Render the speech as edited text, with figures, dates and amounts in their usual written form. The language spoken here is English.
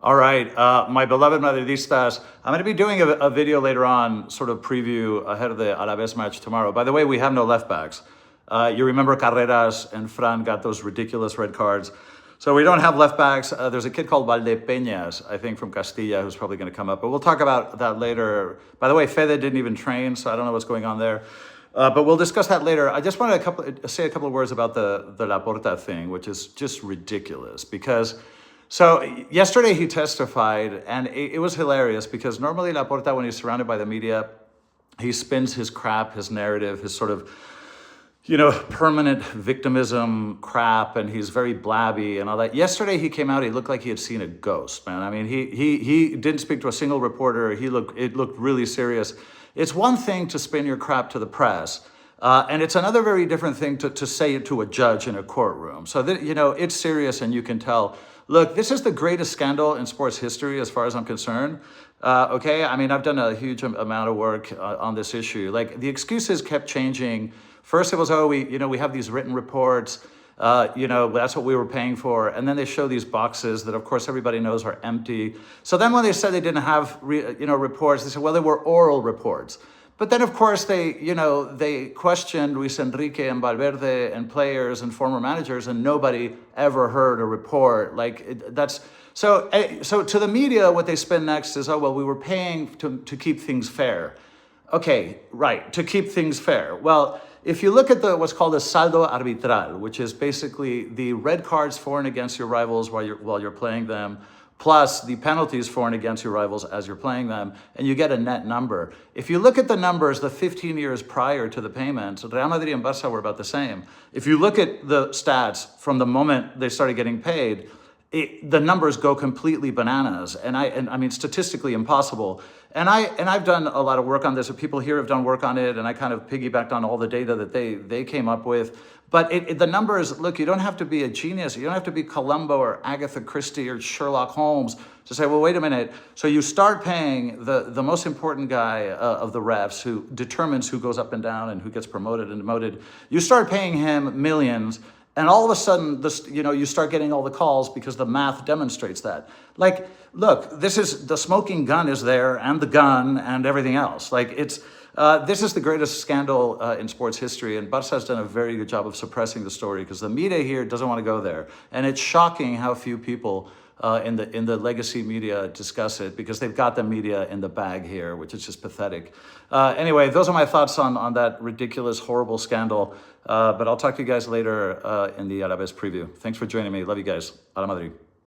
All right, my beloved Madridistas, I'm going to be doing a video later on, sort of preview ahead of the Alaves match tomorrow. By the way, we have no left backs. You remember Carreras and Fran got those ridiculous red cards. So we don't have left backs. There's a kid called Valdepeñas, I think from Castilla, who's probably going to come up. But we'll talk about that later. By the way, Fede didn't even train, so I don't know what's going on there. But we'll discuss that later. I just wanted to say a couple of words about the Laporta thing, which is just ridiculous. Because, so yesterday he testified, and it was hilarious because normally Laporta, when he's surrounded by the media, he spins his crap, his narrative, his sort of, permanent victimism crap, and he's very blabby and all that. Yesterday he came out, he looked like he had seen a ghost, man. I mean, he didn't speak to a single reporter. It looked really serious. It's one thing to spin your crap to the press, and it's another very different thing to say it to a judge in a courtroom. So that, it's serious, and you can tell. Look, this is the greatest scandal in sports history as far as I'm concerned. Okay, I mean, I've done a huge amount of work on this issue. Like, the excuses kept changing. First it was, we have these written reports, that's what we were paying for. And then they show these boxes that, of course, everybody knows are empty. So then when they said they didn't have, reports, they said, well, they were oral reports. But then, of course, they questioned Luis Enrique and Valverde and players and former managers, and nobody ever heard a report. So to the media, what they spin next is, we were paying to keep things fair. Okay, right, to keep things fair. Well, if you look at what's called a saldo arbitral, which is basically the red cards for and against your rivals while you're playing them, plus the penalties for and against your rivals as you're playing them, and you get a net number. If you look at the numbers, the 15 years prior to the payments, Real Madrid and Barça were about the same. If you look at the stats from the moment they started getting paid, the numbers go completely bananas, and I mean statistically impossible. And I've done a lot of work on this, and people here have done work on it, and I kind of piggybacked on all the data that they came up with. But the numbers, look, you don't have to be a genius. You don't have to be Columbo or Agatha Christie or Sherlock Holmes to say, well, wait a minute. So you start paying the most important guy of the refs, who determines who goes up and down and who gets promoted and demoted. You start paying him millions, and all of a sudden, you start getting all the calls because the math demonstrates that. Like, look, this is the smoking gun is there, and the gun, and everything else. Like, this is the greatest scandal in sports history, and Barça has done a very good job of suppressing the story because the media here doesn't want to go there, and it's shocking how few people in the legacy media discuss it because they've got the media in the bag here, which is just pathetic. Anyway, those are my thoughts on that ridiculous, horrible scandal. But I'll talk to you guys later in the Alaves preview. Thanks for joining me. Love you guys. Ala Madrid.